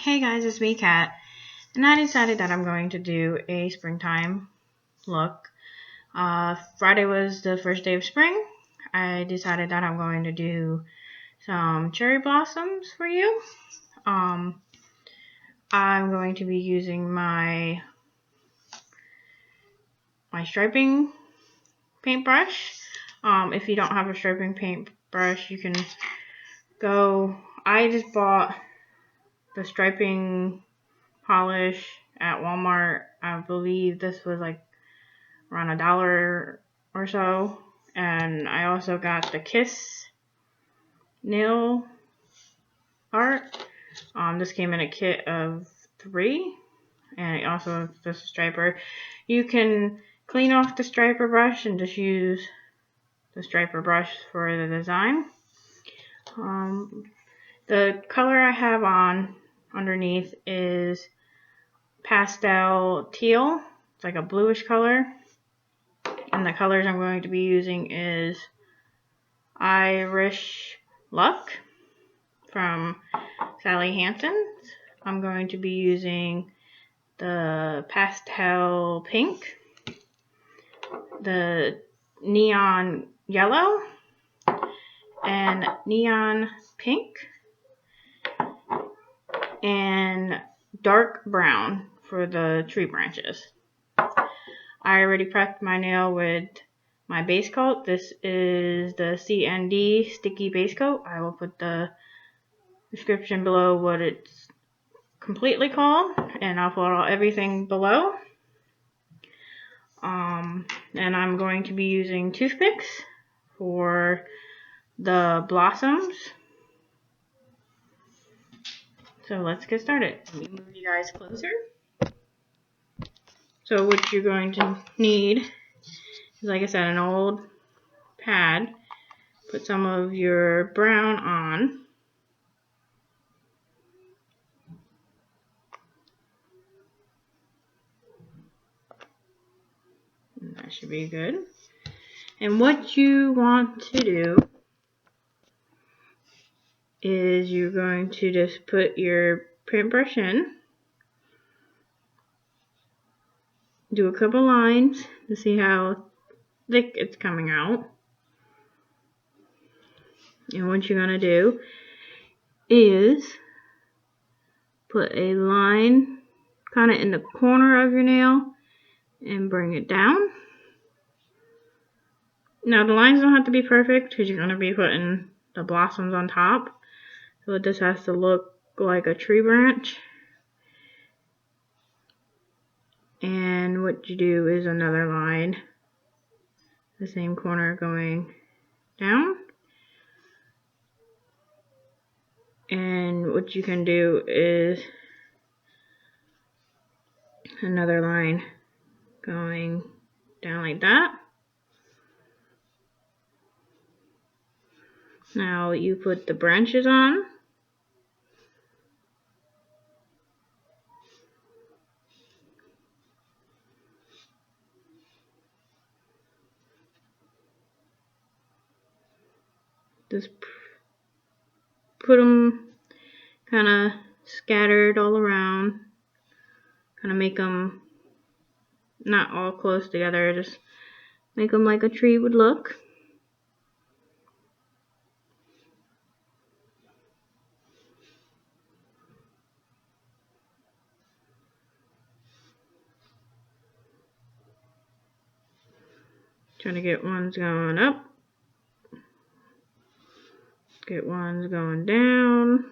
Hey guys, it's me, Kat, and I decided that I'm going to do a springtime look. Friday was the first day of spring. I decided that I'm going to do some cherry blossoms for you. I'm going to be using my striping paintbrush. If you don't have a striping paintbrush, you can go. I just bought the striping polish at Walmart. I believe this was like around $1 or so. And I also got the Kiss nail art. This came in a kit of 3, and it also just a striper. You can clean off the striper brush and just use the striper brush for the design. The color I have on underneath is pastel teal. It's like a bluish color. And the colors I'm going to be using is Irish Luck from Sally Hansen. I'm going to be using the pastel pink, the neon yellow, and neon pink, and dark brown for the tree branches. I already prepped my nail with my base coat. This is the CND Sticky Base Coat. I will put the description below what it's completely called, and I'll put everything below. And I'm going to be using Toothpicks for the blossoms. So let's get started. Let me move you guys closer. So what you're going to need is, like I said, an old pad. Put some of your brown on. And that should be good. And what you want to do is you're going to just put your paintbrush in. Do a couple lines to see how thick it's coming out. And what you're going to do is put a line kind of in the corner of your nail and bring it down. Now the lines don't have to be perfect because you're going to be putting the blossoms on top. So this has to look like a tree branch. And what you do is another line, the same corner going down. And what you can do is another line going down like that. Now you put the branches on. Just put them kind of scattered all around. Kind of make them not all close together, just make them like a tree would look. Trying to get ones going up. Get ones going down.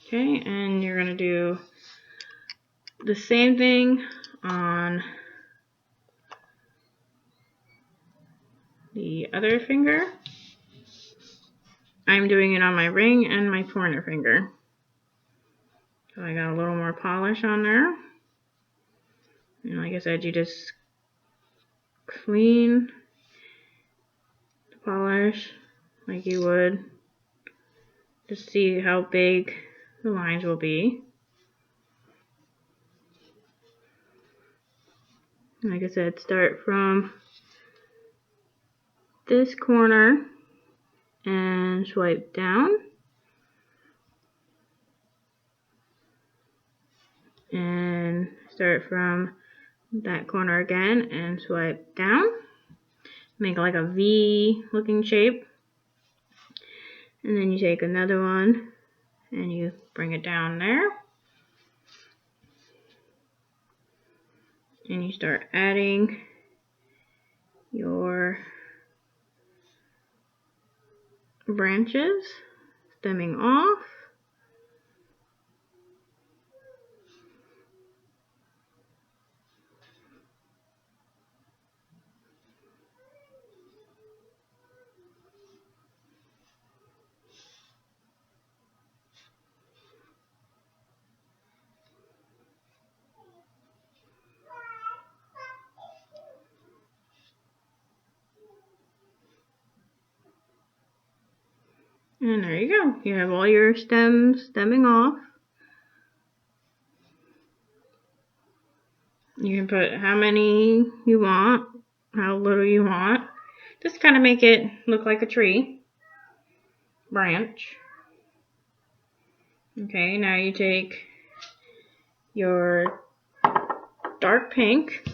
Okay, and you're going to do the same thing on the other finger. I'm doing it on my ring and my pointer finger. So I got a little more polish on there. And like I said, you just clean the polish like you would. Just see how big the lines will be. Like I said, start from this corner and swipe down. And start from that corner again and swipe down. Make like a V looking shape. And then you take another one and you bring it down there. And you start adding your branches, stemming off. And there you go. You have all your stems stemming off. You can put how many you want, how little you want. Just kind of make it look like a tree branch. Okay, now you take your dark pink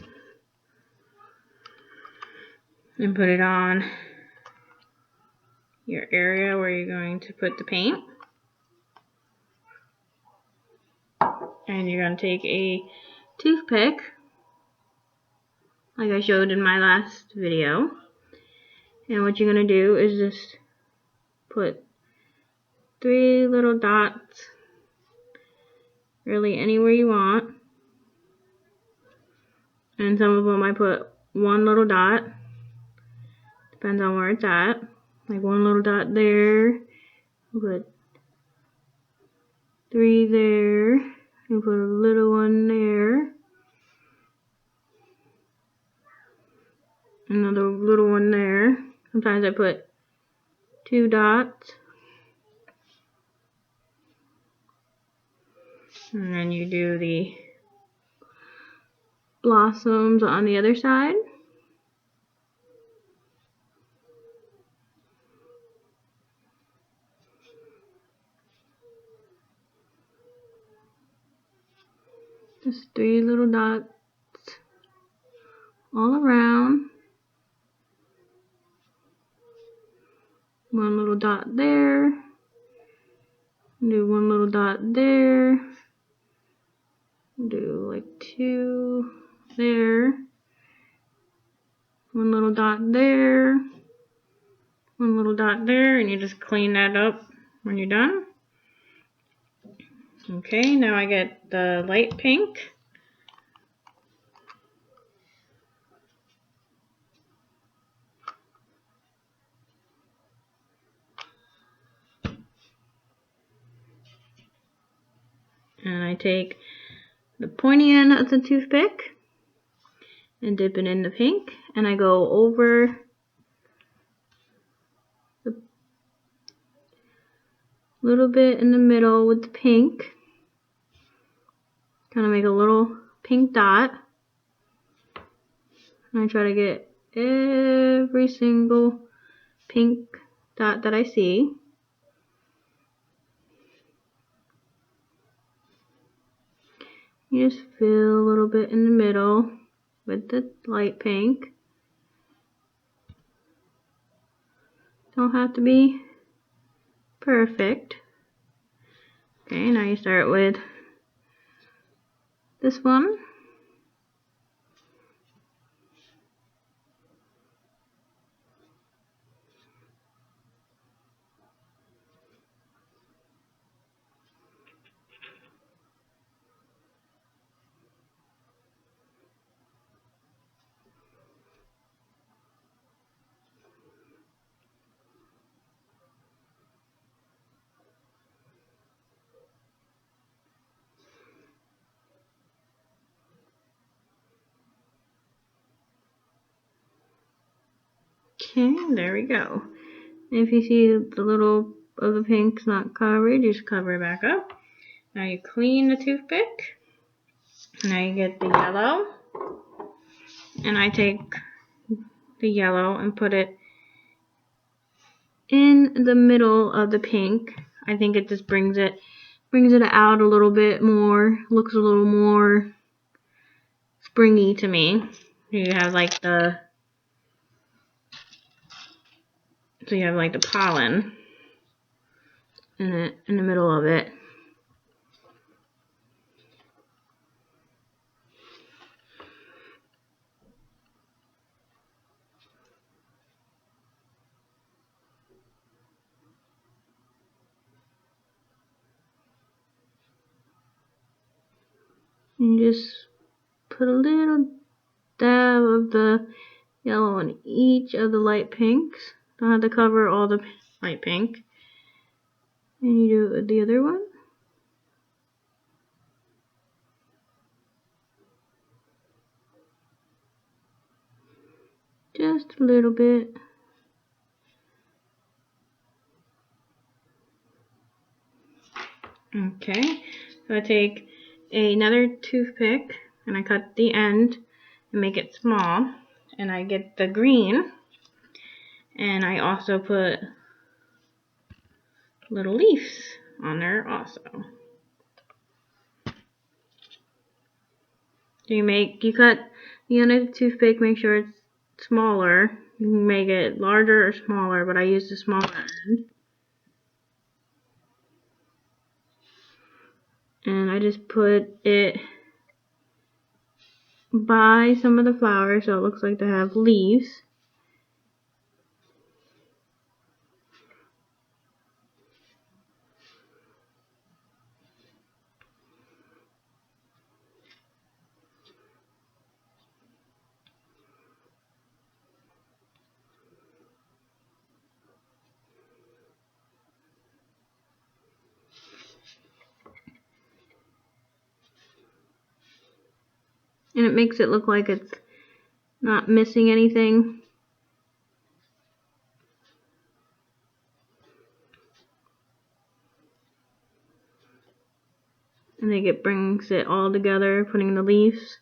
and put it on your area where you're going to put the paint. And you're going to take a toothpick, like I showed in my last video. And what you're going to do is just put 3 little dots, really anywhere you want. And some of them I put 1 little dot, depends on where it's at. Like 1 little dot there, put 3 there, and put a little one there. Another little one there. Sometimes I put 2 dots. And then you do the blossoms on the other side. Just 3 little dots all around. 1 little dot there. Do 1 little dot there. Do like 2 there. 1 little dot there. 1 little dot there, and you just clean that up when you're done. Okay, now I get the light pink. And I take the pointy end of the toothpick and dip it in the pink, and I go over the little bit in the middle with the pink. Kind of make a little pink dot. And I try to get every single pink dot that I see. You just fill a little bit in the middle with the light pink. Don't have to be perfect. Okay, now you start with this one. Okay, there we go. If you see the little of the pink's not covered, just cover it back up. Now you clean the toothpick. Now you get the yellow. And I take the yellow and put it in the middle of the pink. I think it just brings it out a little bit more, looks a little more springy to me. You have like the pollen in the middle of it. And just put a little dab of the yellow on each of the light pinks. Don't have to cover all the light pink. And you do it with the other one. Just a little bit. Okay, so I take another toothpick and I cut the end and make it small. And I get the green. And I also put little leaves on there also. So you cut the end of the toothpick, make sure it's smaller. You can make it larger or smaller, but I use the smaller end. And I just put it by some of the flowers so it looks like they have leaves. And it makes it look like it's not missing anything. I think it brings it all together, putting the leaves.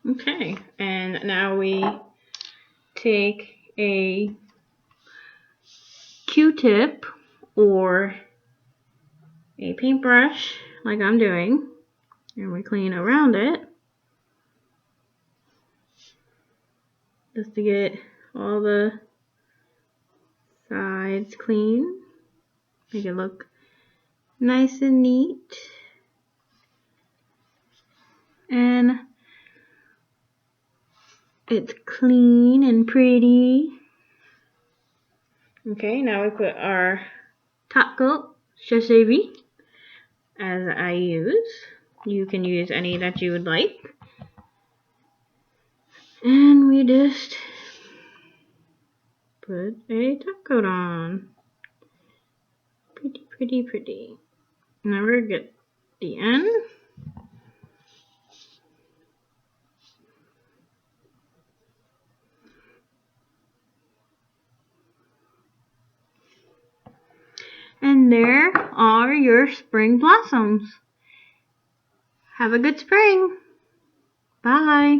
Okay, and now we take a Q-tip or a paintbrush, like I'm doing, and we clean around it, just to get all the sides clean, make it look nice and neat. And it's clean and pretty. Okay, now we put our top coat, Seche vite, as I use. You can use any that you would like. And we just put a top coat on. Pretty, pretty, pretty. Never get the end. And there are your spring blossoms. Have a good spring. Bye.